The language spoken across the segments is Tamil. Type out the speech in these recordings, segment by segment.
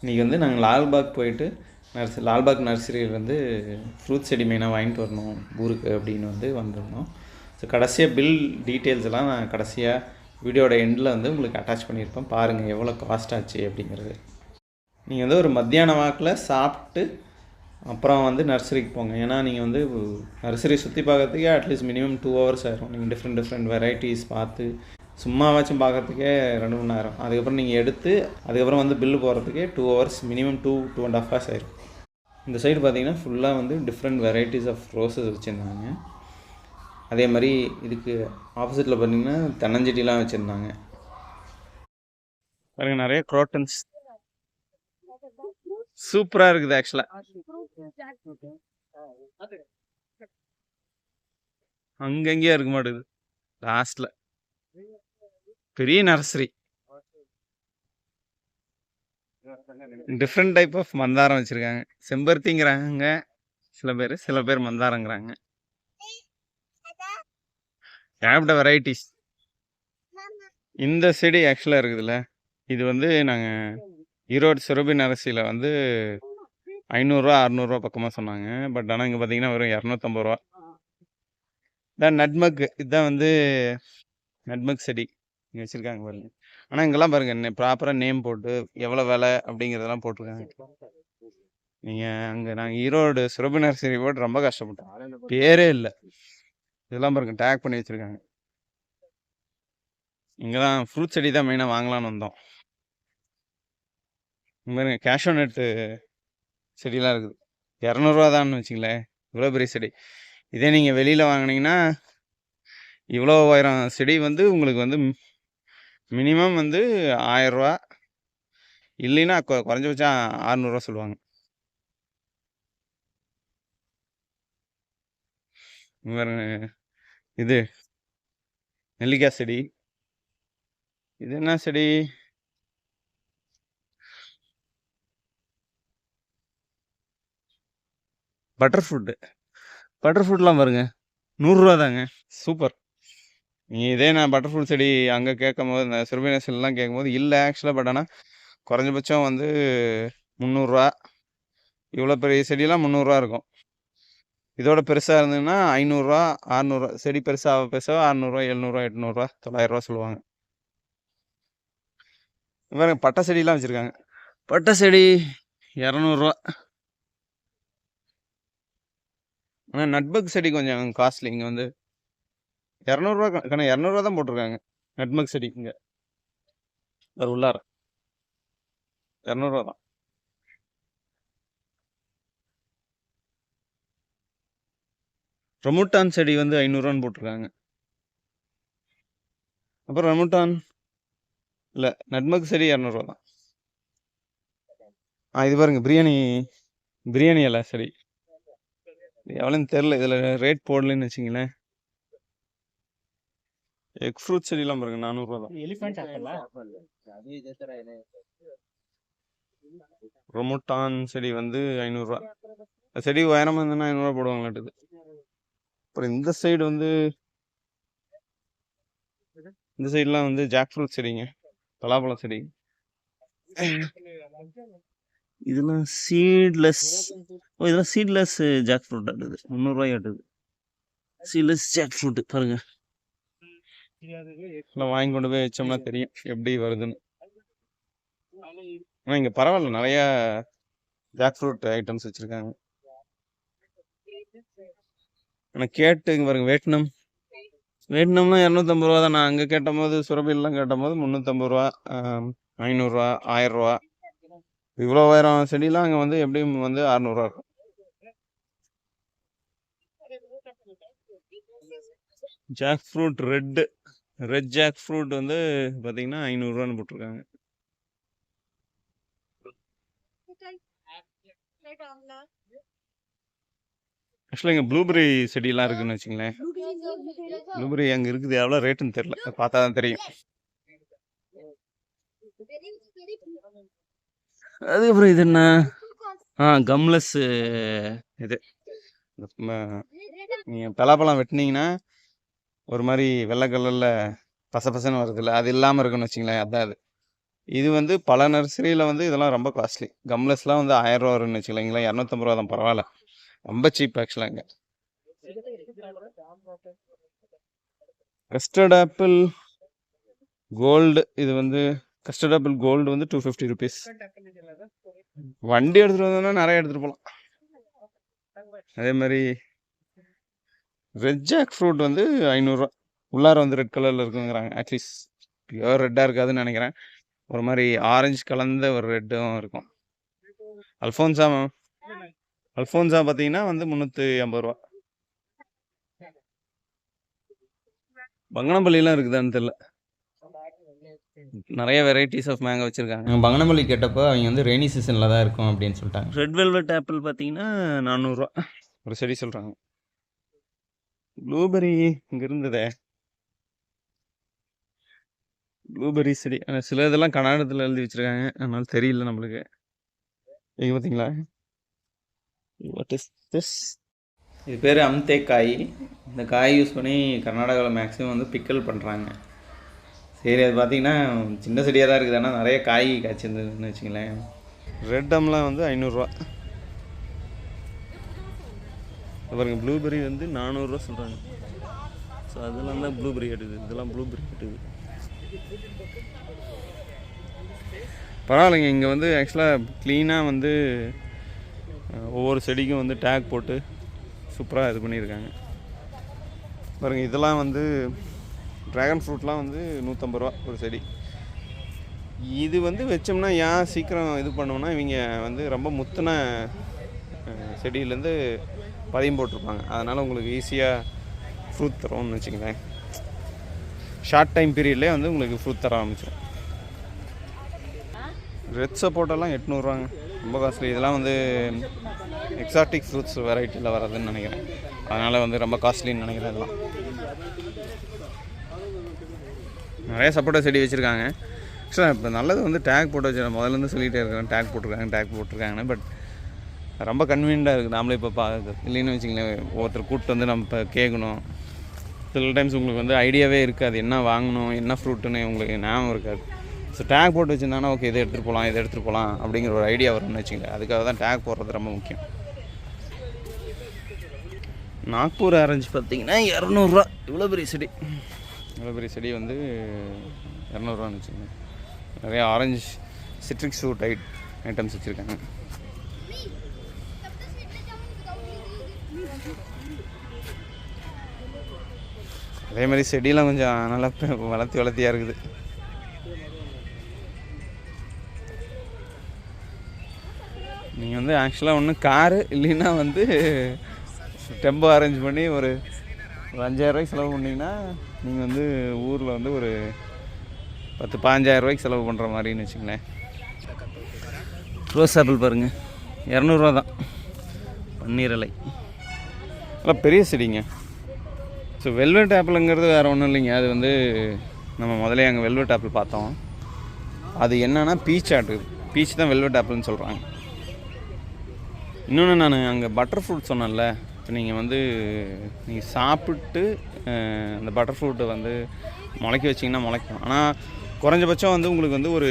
இன்றைக்கி வந்து நாங்கள் லால்பாக் போயிட்டு லால்பாக் நர்சரியில் வந்து ஃப்ரூட்ஸ் செடி மெயினாக வாங்கிட்டு வரணும் ஊருக்கு அப்படின்னு வந்து வந்திருந்தோம். ஸோ கடைசியாக பில் டீட்டெயில்ஸ் எல்லாம் நான் கடைசியாக வீடியோட எண்டில் வந்து உங்களுக்கு அட்டாச் பண்ணியிருப்பேன். பாருங்கள் எவ்வளோ காஸ்ட் ஆச்சு அப்படிங்கிறது. நீங்கள் வந்து ஒரு மத்தியான வாக்கில் சாப்பிட்டு அப்புறம் வந்து நர்சரிக்கு போங்க. ஏன்னா நீங்கள் வந்து நர்சரி சுற்றி பார்க்கறதுக்கே அட்லீஸ்ட் மினிமம் 2 hours ஆயிரும். நீங்கள் டிஃப்ரெண்ட் வெரைட்டிஸ் பார்த்து சும்மாவாச்சும் பார்க்குறதுக்கே 2 மணி நேரம். அதுக்கப்புறம் நீங்கள் எடுத்து அதுக்கப்புறம் வந்து பில்லு போடுறதுக்கே 2 hours, மினிமம் 2.5 hours ஆயிரும். இந்த சைடு பார்த்தீங்கன்னா ஃபுல்லாக வந்து டிஃப்ரெண்ட் வெரைட்டிஸ் ஆஃப் ரோஸஸ் வச்சுருந்தாங்க. அதே மாதிரி இதுக்கு ஆப்போசிட்டில் பார்த்தீங்கன்னா தென்னஞ்செடிலாம் வச்சுருந்தாங்க. பாருங்க, நிறைய குரோட்டன்ஸ் சூப்பராக இருக்குது. ஆக்சுவலாக அங்கங்கேயா இருக்க மாட்டேங்குது. லாஸ்ட்டில் பெரிய நர்சரி, டிஃப்ரெண்ட் டைப் ஆஃப் மந்தாரம் வச்சுருக்காங்க. செம்பருத்திங்கிறாங்க சில பேர் மந்தாரங்கிறாங்க. ஏகப்பட்ட வெரைட்டிஸ். இந்த செடி ஆக்சுவலாக இருக்குதுல்ல, இது வந்து நாங்கள் ஈரோடு சுரபி நரசியில் வந்து 500 600 பக்கமாக சொன்னாங்க. பட் ஆனால் இங்கே பார்த்தீங்கன்னா வெறும் 250 இதான் நட்மக். இதுதான் வந்து நட்மக் செடி இங்கே வச்சுருக்காங்க பாருங்க. ஆனால் இங்கெல்லாம் பாருங்கள் ப்ராப்பராக நேம் போட்டு எவ்வளோ விலை அப்படிங்கிறதெல்லாம் போட்டிருக்காங்க. நீங்கள் அங்கே நாங்கள் ஈரோடு சுரபி நர்சரி போட்டு ரொம்ப கஷ்டப்பட்டோம், பேரே இல்லை. இதெல்லாம் பாருங்க டேக் பண்ணி வச்சுருக்காங்க. இங்கே தான் ஃப்ரூட் செடி தான் மெயினாக வாங்கலான்னு வந்தோம். பாருங்க கேஷ்யூ நட்டு செடியெலாம் இருக்குது. 200 தான்னு வச்சுங்களேன், இவ்வளோ பெரிய செடி. இதே நீங்கள் வெளியில் வாங்கினீங்கன்னா இவ்வளோ உயரம் செடி வந்து உங்களுக்கு வந்து மினிமம் வந்து 1000 இல்லைன்னா குறைஞ்சபட்சம் 600 சொல்லுவாங்க. இது நெல்லிக்காய் செடி. இது என்ன செடி? பட்டர் ஃப்ரூட்லாம் பாருங்க 100 தாங்க. சூப்பர். நீங்கள் இதே நான் பட்டர் ஃப்ரூட் செடி அங்கே கேட்கும் போது, இந்த சுரபி நர்சரிலாம் கேட்கும் போது இல்லை ஆக்சுவலாக. பட் ஆனால் குறைஞ்சபட்சம் வந்து 300. இவ்வளோ பெரிய செடியெல்லாம் 300 இருக்கும். இதோட பெருசாக இருந்ததுன்னா 500 600. செடி பெருசாக 600 700 800 900 சொல்லுவாங்க. பாருங்க பட்டை செடியெலாம் வச்சுருக்காங்க. பட்டை செடி 200. ஆனால் நட்பக் செடி கொஞ்சம் காஸ்ட்லி. இங்கே வந்து 200 200 தான் போட்டிருக்காங்க நட்மக் செடி. இங்கே ஒரு உள்ளார 200 தான். ரமுட்டான் செடி வந்து 500 போட்டிருக்காங்க. அப்புறம் ரமுட்டான் இல்லை, நட்மக் செடி 200 தான். இது பாருங்க பிரியாணி இலை செடி. எவ்வளோன்னு தெரில, இதில் ரேட் போடலன்னு வச்சிங்களேன். எக் ஃப்ரூட் செடிலாம் பாருங்க 400 தான். ரொமோட்டான் செடி வந்து 500. செடி உயரமாக இருந்ததுன்னா 500 போடுவாங்களாட்டுது. அப்புறம் இந்த சைடு வந்து இந்த சைட்லாம் வந்து ஜாக் ஃப்ரூட் செடிங்க, பலாப்பழம் செடி. இதெல்லாம் சீட்லெஸ். இதெல்லாம் சீட்லெஸ் ஜாக் ஃப்ரூட் ஆட்டுது. 300 ஆட்டுது சீட்லெஸ் ஜாக் ஃப்ரூட். பாருங்க, வாங்கி கொண்டு போய் வச்சோம்னா தெரியும் எப்படி வருதுன்னு. ஆனால் இங்கே பரவாயில்ல, நிறைய ஜாக் ஃப்ரூட் ஐட்டம்ஸ் வச்சுருக்காங்க. ஆனால் கேட்டு இங்கே பாருங்க, வேட்னம்னா 250 தான். நான் அங்கே கேட்டும் போது சுரபிலாம் கேட்டும் போது 350, 500, 1000. இவ்வளோ உயரம் செடியெலாம் அங்கே வந்து எப்படியும் வந்து 600 இருக்கும். Jackfruit red jackfruit வந்து பார்த்தீங்கன்னா 500 போட்டிருக்காங்க. ஆக்சுவலாக இங்கே ப்ளூபெரி செடியெல்லாம் இருக்குதுன்னு வச்சுங்களேன். ப்ளூபெரி அங்கே இருக்குது, எவ்வளோ ரேட்டுன்னு தெரில, பார்த்தா தான் தெரியும். அதுக்கப்புறம் இது என்ன? கம்லெஸ். இது நீங்கள் பலாப்பழம் வெட்டினீங்கன்னா ஒரு மாதிரி வெள்ளை கலரில் பசன்னு வருதுல்ல, அது இல்லாமல் இருக்குன்னு வச்சிங்களேன். அதான் அது. இது வந்து பல நர்சரியில் வந்து இதெல்லாம் ரொம்ப காஸ்ட்லி. கம்லெஸ்லாம் வந்து 1000 ரூபா வரும்னு வச்சுக்கலைங்களா, 250 ரூபா தான், பரவாயில்ல, ரொம்ப சீப் ஆக்சுவலாக இங்கே. கஸ்டர்ட் ஆப்பிள் கோல்டு, இது வந்து கஸ்டர்ட் ஆப்பிள் கோல்டு வந்து 250 ருபீஸ். வண்டி எடுத்துகிட்டு வந்தோம்னா நிறைய எடுத்துகிட்டு போகலாம். அதே மாதிரி ரெட் ஜாக் ஃப்ரூட் வந்து 500 ரூபா. உள்ளார வந்து ரெட் கலரில் இருக்குங்கிறாங்க. அட்லீஸ்ட் பியூர் ரெட்டாக இருக்காதுன்னு நினைக்கிறேன். ஒரு மாதிரி ஆரஞ்சு கலந்த ஒரு ரெட்டும் இருக்கும். அல்ஃபோன்ஸா பார்த்தீங்கன்னா வந்து 350 ரூபா. பங்கனப்பள்ளிலாம் இருக்குதான்னு தெரியல. நிறைய வெரைட்டிஸ் ஆஃப் மேங்கோ வச்சுருக்காங்க. பங்கனப்பள்ளி கேட்டப்போ அவங்க வந்து ரெய்னி சீசனில் தான் இருக்கும் அப்படின்னு சொல்லிட்டாங்க. ரெட் வெல்வெட் ஆப்பிள் பார்த்தீங்கன்னா 400 ரூபா ஒரு செடி சொல்கிறாங்க. ப்ளூபெரி இங்கே இருந்ததே, ப்ளூபெரி செடி சில இதெல்லாம் கன்னடத்தில் எழுதி வச்சுருக்காங்க, அதனால தெரியல நம்மளுக்கு. இங்கே பார்த்தீங்களா, வாட் இஸ் திஸ்? இது பேர் அம்தே காய். இந்த காய் யூஸ் பண்ணி கர்நாடகாவில் மேக்ஸிமம் வந்து பிக்கல் பண்ணுறாங்க. சரி, அது பார்த்தீங்கன்னா சின்ன செடியாக தான் இருக்குது, ஆனால் நிறைய காய் காய்ச்சிருந்ததுன்னு வச்சுங்களேன். ரெட் அம்லாம் வந்து 500 ரூபா. பாருங்க, ப்ளூபெரி வந்து 400 ரூபா சொல்கிறாங்க. ஸோ அதெல்லாம் தான் ப்ளூபெரி எடுக்குது, இதெல்லாம் ப்ளூபெரி எடுக்குது. பரவாயில்லைங்க. இங்கே வந்து ஆக்சுவலாக க்ளீனாக வந்து ஒவ்வொரு செடிக்கும் வந்து டேக் போட்டு சூப்பராக இது பண்ணியிருக்காங்க. பாருங்கள், இதெல்லாம் வந்து ட்ராகன் ஃப்ரூட்லாம் வந்து 150 ரூபா ஒரு செடி. இது வந்து வச்சோம்னா ஏன் சீக்கிரம் இது பண்ணோம்னா, இவங்க வந்து ரொம்ப முத்தின செடியிலேருந்து பதியம் போட்டிருப்பாங்க. அதனால் உங்களுக்கு ஈஸியாக ஃப்ரூட் தரோம்னு வச்சுங்களேன். ஷார்ட் டைம் பீரியட்லேயே வந்து உங்களுக்கு ஃப்ரூட் தர ஆரம்பிச்சிடும். ரெட் சப்போட்டாலாம் 800 ரூபாங்க, ரொம்ப காஸ்ட்லி. இதெல்லாம் வந்து எக்ஸாட்டிக் ஃப்ரூட்ஸ் வெரைட்டியில் வர்றதுன்னு நினைக்கிறேன், அதனால் வந்து ரொம்ப காஸ்ட்லின்னு நினைக்கிறேன். இதெல்லாம் நிறைய சப்போட்டா செடி வச்சுருக்காங்க. ஆக்சுவலாக இப்போ நல்லது வந்து டேக் போட்டு வச்சுருக்கேன், முதலேருந்து சொல்லிகிட்டே இருக்கிறேன், டேக் போட்டிருக்காங்கன்னு. பட் ரொம்ப கன்வீனியண்ட்டாக இருக்குது. நாமளே இப்போ இல்லைன்னு வச்சிங்களேன், ஒருத்தர் கூப்பிட்டு வந்து நம்ம இப்போ கேட்கணும். சில டைம்ஸ் உங்களுக்கு வந்து ஐடியாவே இருக்காது, என்ன வாங்கணும், என்ன ஃப்ரூட்டுன்னு உங்களுக்கு ஞாபகம் இருக்காது. ஸோ டேக் போட்டு வச்சுருந்தாங்கன்னா ஓகே, இதை எடுத்துகிட்டு போகலாம் அப்படிங்கிற ஒரு ஐடியா வரும்னு வச்சுங்களேன். அதுக்காக தான் டேக் போடுறது ரொம்ப முக்கியம். நாக்பூர் ஆரஞ்சு பார்த்தீங்கன்னா 200 ரூபா. இவ்வளோ பெரிய செடி வந்து 200 ரூபான்னு வச்சுக்கோங்க. நிறைய ஆரஞ்சு சிட்ரிக்ஸ் ஃப்ரூட் ஐட்டம்ஸ் வச்சுருக்காங்க. அதே மாதிரி செடியெலாம் கொஞ்சம் நல்லா வளர்த்தியாக இருக்குது. நீங்கள் வந்து ஆக்சுவலாக ஒன்று காரு இல்லைன்னா வந்து டெம்போ அரேஞ்ச் பண்ணி ஒரு 5000 ரூபாய்க்கு செலவு பண்ணிங்கன்னா நீங்கள் வந்து ஊரில் வந்து ஒரு 10-15,000 ரூபாய்க்கு செலவு பண்ணுற மாதிரின்னு வச்சுங்களேன். ரோஸ் ஆப்பிள் பாருங்கள், 200 ரூபா தான். பன்னீர் இலை நல்லா பெரிய செடிங்க. ஸோ வெல்வெட் ஆப்பிளுங்கிறது வேறு ஒன்றும் இல்லைங்க. அது வந்து நம்ம முதலே அங்கே வெல்வெட் ஆப்பிள் பார்த்தோம். அது என்னன்னா பீச் தான் வெல்வெட் ஆப்பிள்னு சொல்கிறாங்க. இன்னொன்று, நான் அங்கே பட்டர் ஃப்ரூட் சொன்னேன்ல, இப்போ நீங்கள் சாப்பிட்டு அந்த பட்டர் ஃப்ரூட்டை வந்து முளைக்க வச்சிங்கன்னா முளைக்கும். ஆனால் குறைஞ்சபட்சம் வந்து உங்களுக்கு வந்து ஒரு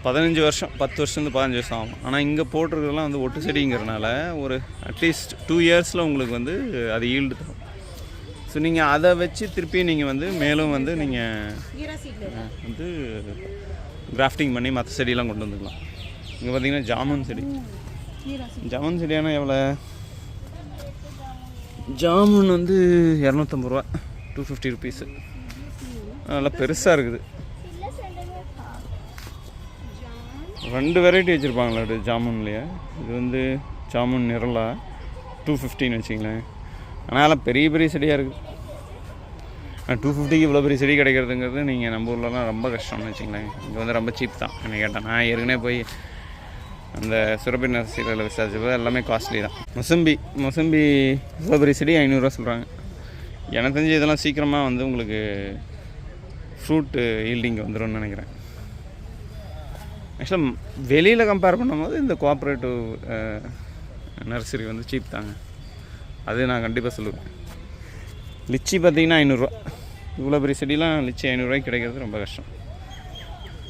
15 வருஷம், 10 வருஷத்துலேருந்து 15 வருஷம் ஆகும். ஆனால் இங்கே போட்டிருக்கிறதுலாம் வந்து ஒட்டு செடிங்கிறனால ஒரு அட்லீஸ்ட் 2 இயர்ஸில் உங்களுக்கு வந்து அது ஈல்டு தரும். ஸோ நீங்கள் அதை வச்சு திருப்பி நீங்கள் வந்து மேலும் வந்து நீங்கள் வந்து கிராஃப்டிங் பண்ணி மற்ற செடியெல்லாம் கொண்டு வந்துக்கலாம். இங்கே பார்த்தீங்கன்னா ஜாமுன் செடியான எவ்வளோ? ஜாமுன் வந்து 250 ரூபா, 250 ருபீஸு. நல்லா பெருசாக இருக்குது. 2 வெரைட்டி வச்சுருப்பாங்களா ஜாமுன்லேயே. இது வந்து ஜாமுன் நிரலா 250ன்னு வச்சிங்களேன். ஆனால் பெரிய செடியாக இருக்குது. 250க்கு இவ்வளோ பெரிய செடி கிடைக்கிறதுங்கிறது நீங்கள் நம்ம ஊர்லலாம் ரொம்ப கஷ்டம்னு வச்சிங்களேன். இங்கே வந்து ரொம்ப சீப் தான் என்ன கேட்டேன். நான் ஏற்கனவே போய் அந்த சுரபி நர்சரியில் விசாரிச்சப்போ எல்லாமே காஸ்ட்லி தான். மொசம்பி இவ்வளோ பெரிய செடி 500 ரூபா சொல்கிறாங்க. எனக்கு தெரிஞ்சு இதெல்லாம் சீக்கிரமாக வந்து உங்களுக்கு ஃப்ரூட்டு ஈல்டிங் வந்துடும்னு நினைக்கிறேன். ஆக்சுவலாக வெளியில் கம்பேர் பண்ணும்போது இந்த கோஆப்ரேட்டிவ் நர்சரி வந்து சீப் தாங்க, அது நான் கண்டிப்பாக சொல்லுவேன். லிச்சி பார்த்திங்கன்னா 500 ரூபா. இவ்வளோ பெரிய செடிலாம் லிச்சி 500 ரூபாய்க்கு கிடைக்கிறது ரொம்ப கஷ்டம்.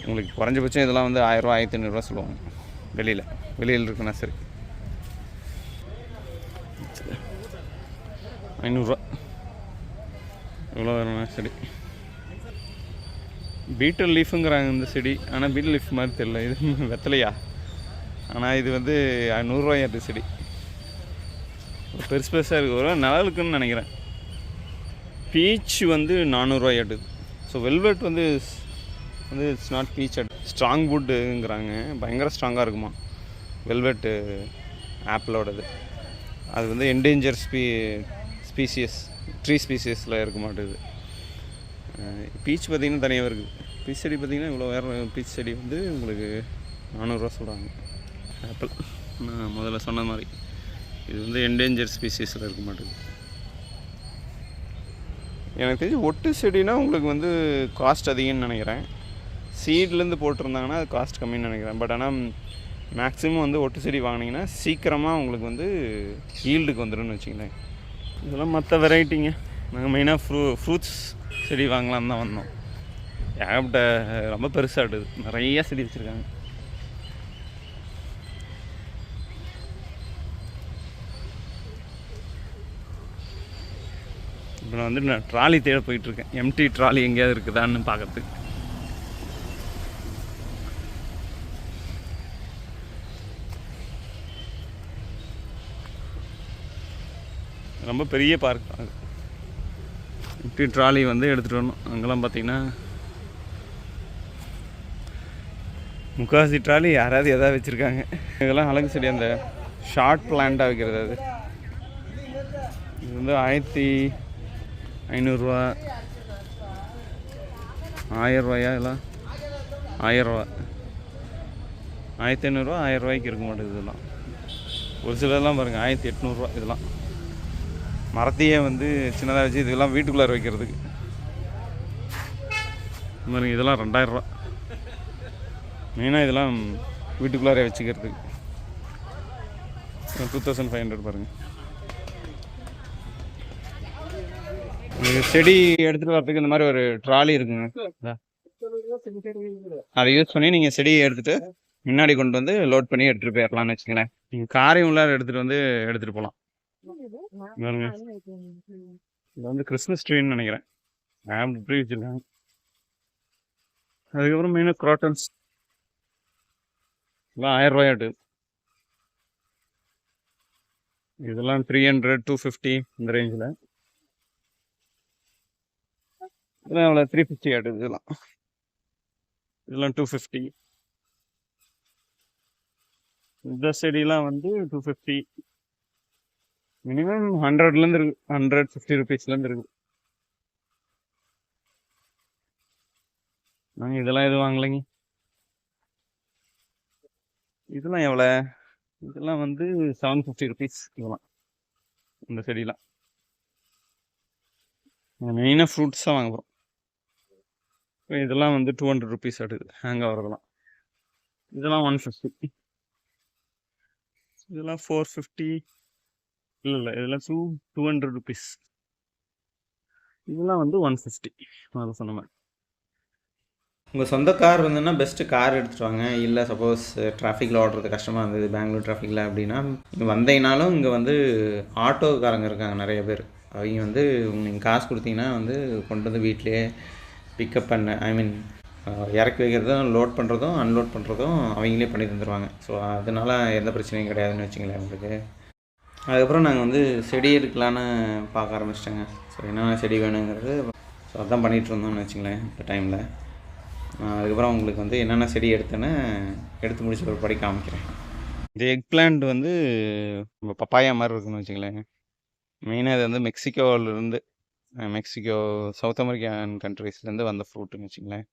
உங்களுக்கு குறைஞ்சபட்சம் இதெல்லாம் வந்து 1000 ரூபா 1500 ரூபா சொல்லுவாங்க வெளியில் இருக்கு நர்சரி. 500 ரூபா இவ்வளோ வரும் நர்சரி. பீட்டல் லீஃபுங்கிறாங்க இந்த செடி. ஆனால் பீட்டல் லீஃப் மாதிரி தெரியல, இது வெத்தலையா. ஆனால் இது வந்து 100 ரூபாயாட்டு செடி. பெருசு பெருசாக இருக்குது, ஒரு நிழலுக்குன்னு நினைக்கிறேன். பீச் வந்து 400 ரூபாயாட்டுது. ஸோ வெல்வெட் வந்து it's not beech at strong வுட்டுங்கிறாங்க, பயங்கர ஸ்ட்ராங்காக இருக்குமா வெல்வெட்டு ஆப்பிளோடது. அது வந்து என்டேஞ்சர் ஸ்பீசியஸ் ட்ரீ ஸ்பீசியஸில் இருக்க மாட்டேது. பீச் பார்த்திங்கன்னா தனியாக இருக்குது. பீச் செடி பார்த்திங்கன்னா இவ்வளோ வேறு. பீச் செடி வந்து உங்களுக்கு 400 ரூபா சொல்கிறாங்க. ஆப்பிள் நான் முதல்ல சொன்ன மாதிரி இது வந்து என்டேஞ்சர் ஸ்பீசிஸில் இருக்க மாட்டேங்குது. எனக்கு தெரிஞ்சு ஒட்டு செடினா உங்களுக்கு வந்து காஸ்ட் அதிகம்னு நினைக்கிறேன். சீட்லேருந்து போட்டிருந்தாங்கன்னா அது காஸ்ட் கம்மின்னு நினைக்கிறேன். பட் ஆனால் மேக்ஸிமம் வந்து ஒட்டு செடி வாங்கினீங்கன்னா சீக்கிரமாக உங்களுக்கு வந்து ஈல்டுக்கு வந்துடும்னு வச்சுங்களேன். இதெல்லாம் மற்ற வெரைட்டிங்க. நாங்கள் மெயினாக ஃப்ரூட்ஸ் செடி வாங்கலான்னு தான் வந்தோம். ஏகப்பட்ட ரொம்ப பெருசாகிடுது, நிறையா செடி வச்சுருக்காங்க. இப்போ நான் வந்து ட்ராலி தேட போயிட்டுருக்கேன். எம்டி ட்ராலி எங்கேயாவது இருக்குதான்னு பார்க்கறதுக்கு. ரொம்ப பெரிய பார்க் அது. எம்டி ட்ராலி வந்து எடுத்துகிட்டு வரணும். அங்கெல்லாம் பார்த்திங்கன்னா முக்கால்வாசி ட்ராலி யாராவது எதாவது வச்சுருக்காங்க. இதெல்லாம் அழகு செடி, அந்த ஷார்ட் பிளான்ட்டாக வைக்கிறது. அது இது வந்து 1500 ரூபா 1000 ரூபாயா இல்லை 1000 ரூபா 1500 ரூபா 1000 ரூபாய்க்கு இருக்க மாட்டேங்குது. இதெல்லாம் ஒரு சிலர்லாம் பாருங்கள் 1800 ரூபா. இதெல்லாம் மரத்தையே வந்து சின்னதாக வச்சு இதெல்லாம் வீட்டுக்குள்ளார வைக்கிறதுக்கு பாருங்க. இதெல்லாம் 2000 ரூபா. மெயினாக இதெல்லாம் வீட்டுக்குள்ளாரே வச்சுக்கிறதுக்கு 2500 பாருங்கள். செடி எடுத்துகிட்டு வரதுக்கு இந்த மாதிரி ஒரு ட்ராலி இருக்குங்க. அதை யூஸ் பண்ணி நீங்கள் செடியை எடுத்துகிட்டு முன்னாடி கொண்டு வந்து லோட் பண்ணி எடுத்துகிட்டு போயிடலாம்னு வச்சுங்களேன். நீங்கள் காரையும் உள்ளார எடுத்துகிட்டு வந்து எடுத்துகிட்டு போகலாம். இது வந்து கிறிஸ்மஸ் ட்ரீன்னு நினைக்கிறேன். ட்ரீ வச்சுருக்காங்க. அதுக்கப்புறம் மெயினாக க்ராட்டன்ஸ் இதெல்லாம் 1000 ரூபாயாட்டு. இதெல்லாம் 300 250 இந்த ரேஞ்சில். இதெல்லாம் எவ்வளோ 350 ஆட்டுது. இதெல்லாம் 250. இந்த செடியெலாம் வந்து 250. மினிமம் 100லேருந்து இருக்குது, 150 ருபீஸ்லேருந்து இருக்குது. நாங்கள் இதெல்லாம் எதுவும் வாங்கலைங்க. இதெல்லாம் எவ்வளோ? இதெல்லாம் வந்து 750 ருபீஸ். இதெல்லாம் இந்த செடியெலாம் மெயினாக ஃப்ரூட்ஸாக வாங்க போகிறோம். இதெல்லாம் வந்து 200 ருபீஸ் ஆடுது ஹேங்காக வரதெல்லாம். இதெல்லாம் 150. இதெல்லாம் 450. இல்லை இதெல்லாம் 200 ருபீஸ். இதெல்லாம் வந்து 150. அதை சொன்ன மாதிரி. உங்கள் சொந்த கார் இருந்ததுன்னா பெஸ்ட்டு கார் எடுத்துகிட்டு வாங்க. இல்லை சப்போஸ் டிராஃபிக்கில் ஓடுறது கஷ்டமாக இருந்தது பெங்களூர் டிராஃபிக்கில் அப்படின்னா, இங்கே வந்தீங்கனாலும் இங்கே வந்து ஆட்டோக்காரங்க இருக்காங்க நிறைய பேர். அவங்க வந்து நீங்கள் காசு கொடுத்தீங்கன்னா வந்து கொண்டு வந்து வீட்டிலே பிக்கப் பண்ண இறக்கி வைக்கிறதும் லோட் பண்ணுறதும் அன்லோட் பண்ணுறதும் அவங்களே பண்ணி தந்துடுவாங்க. ஸோ அதனால் எந்த பிரச்சனையும் கிடையாதுன்னு வச்சுங்களேன் உங்களுக்கு. அதுக்கப்புறம் நாங்கள் வந்து செடி எடுக்கலான்னு பார்க்க ஆரம்பிச்சிட்டோங்க. ஸோ என்ன செடி வேணுங்கிறது ஸோ அதான் பண்ணிகிட்டு இருந்தோம்னு வச்சுங்களேன் இந்த டைமில். அதுக்கப்புறம் உங்களுக்கு வந்து என்னென்ன செடி எடுத்து முடிச்ச ஒரு படி காமிக்கிறேன். இந்த எக் பிளான்ட் வந்து நம்ம பப்பாயா மாதிரி இருக்குன்னு வச்சுங்களேன். மெயினாக இது வந்து மெக்சிகோ சவுத் அமெரிக்கன் கண்ட்ரீஸ்லேருந்து வந்த ஃப்ரூட்டுன்னு வச்சுங்களேன்.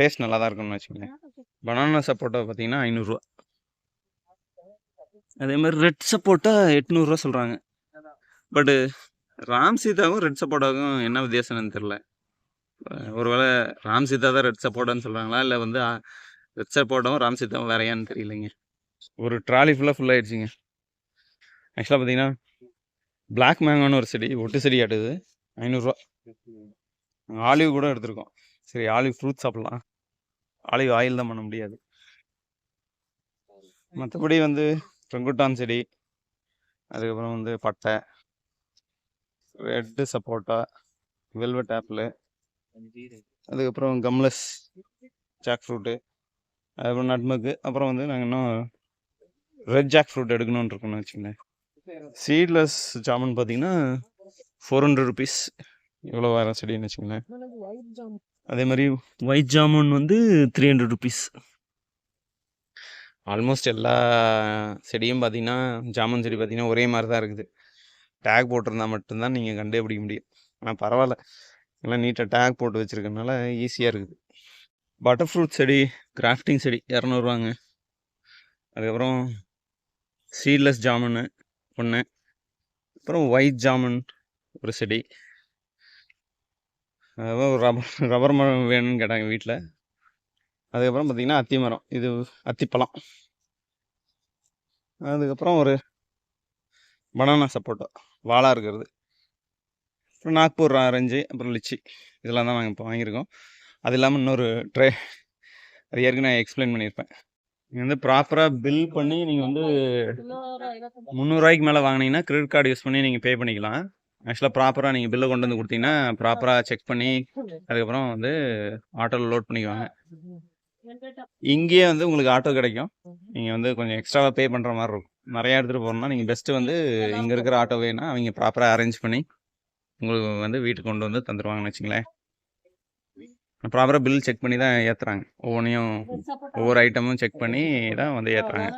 டேஸ்ட் நல்லா தான் இருக்குன்னு வச்சுங்களேன். பனானா சப்போட்டா பார்த்தீங்கன்னா 500 ரூபா. அதே மாதிரி ரெட் சப்போட்டா 800 ரூபா சொல்கிறாங்க. பட்டு ராம் சீதாவும் ரெட் சப்போட்டாவுக்கும் என்ன வித்தியாசம்னு தெரில. ஒருவேளை ராம் சீதா தான் ரெட் சப்போட்டான்னு சொல்கிறாங்களா, இல்லை வந்து ரெட் சப்போட்டாவும் ராம் சீதாவும் வேறையான்னு தெரியலைங்க. ஒரு ட்ராலி ஃபுல்லாகிடுச்சிங்க. ஆக்சுவலாக பார்த்தீங்கன்னா பிளாக் மேங்கோன்னு ஒரு செடி, ஒட்டு செடி ஆட்டுது 500 ரூபா. ஆலிவ் கூட எடுத்துருக்கோம். சரி ஆலிவ் ஃப்ரூட் சாப்பிட்லாம். ஆலிவ் ஆயில் தான் பண்ண முடியாது. மற்றபடி வந்து ரெங்குட்டான் செடி, அதுக்கப்புறம் வந்து பட்டை, ரெட்டு சப்போட்டா, வெல்வெட் ஆப்பிள், அதுக்கப்புறம் கம்லஸ் ஜாக் ஃப்ரூட்டு, அதுக்கப்புறம் நட்மக்கு. அப்புறம் வந்து நாங்கள் இன்னும் ரெட் ஜாக் ஃப்ரூட் எடுக்கணும்னு இருக்கோம்னு வச்சுக்கோங்களேன். சீட்லெஸ் ஜாமுன் பார்த்தீங்கன்னா 400 ருபீஸ் இவ்வளோ வர செடின்னு வச்சுக்கோங்களேன். அதே மாதிரி ஒயிட் ஜாமுன் வந்து 300 ருபீஸ். ஆல்மோஸ்ட் எல்லா செடியும் பார்த்தீங்கன்னா, ஜாமுன் செடி பார்த்தீங்கன்னா ஒரே மாதிரி தான் இருக்குது. டேக் போட்டிருந்தா மட்டும்தான் நீங்கள் கண்டுபிடிக்க முடியும். ஆனால் பரவாயில்ல, எல்லாம் நீட்டாக டேக் போட்டு வச்சுருக்கனால ஈஸியாக இருக்குது. பட்டர் ஃப்ரூட் செடி, கிராஃப்டிங் செடி 200ரூவாங்க. அதுக்கப்புறம் சீட்லெஸ் ஜாமுன்னு ஒன்று, அப்புறம் ஒயிட் ஜாமுன் ஒரு செடி. அதுக்கப்புறம் ரப்பர் மரம் வேணும்னு கேட்டாங்க வீட்டில். அதுக்கப்புறம் பார்த்திங்கன்னா அத்தி மரம், இது அத்திப்பழம். அதுக்கப்புறம் ஒரு பனானா சப்போட்டா வாழா இருக்கிறது. அப்புறம் நாக்பூர் ஆரஞ்சு, அப்புறம் லிச்சி, இதெல்லாம் தான் நாங்கள் இப்போ வாங்கியிருக்கோம். அது இல்லாமல் இன்னொரு ட்ரே, அது ஏற்கனவே எக்ஸ்பிளைன் பண்ணியிருப்பேன். நீங்கள் வந்து ப்ராப்பராக பில் பண்ணி நீங்கள் வந்து 300 ரூபாய்க்கு மேலே வாங்கினீங்கன்னா கிரெடிட் கார்டு யூஸ் பண்ணி நீங்கள் பே பண்ணிக்கலாம். ஆக்சுவலாக ப்ராப்பராக நீங்கள் பில்லை கொண்டு வந்து கொடுத்தீங்கன்னா ப்ராப்பராக செக் பண்ணி அதுக்கப்புறம் வந்து ஆட்டோவில் லோட் பண்ணிக்குவாங்க. இங்கேயே வந்து உங்களுக்கு ஆட்டோ கிடைக்கும். நீங்கள் வந்து கொஞ்சம் எக்ஸ்ட்ராவாக பே பண்ணுற மாதிரி இருக்கும். நிறையா எடுத்துகிட்டு போகிறோம்னா நீங்கள் பெஸ்ட்டு வந்து இங்கே இருக்கிற ஆட்டோவேனா அவங்க ப்ராப்பராக அரேஞ்ச் பண்ணி உங்களுக்கு வந்து வீட்டுக்கு கொண்டு வந்து தந்துடுவாங்கன்னு வச்சுங்களேன். ப்ராப்பராக பில் செக் பண்ணி தான் ஏற்றுறாங்க. ஒவ்வொன்றையும் ஒவ்வொரு ஐட்டமும் செக் பண்ணி தான் வந்து ஏற்றுறாங்க.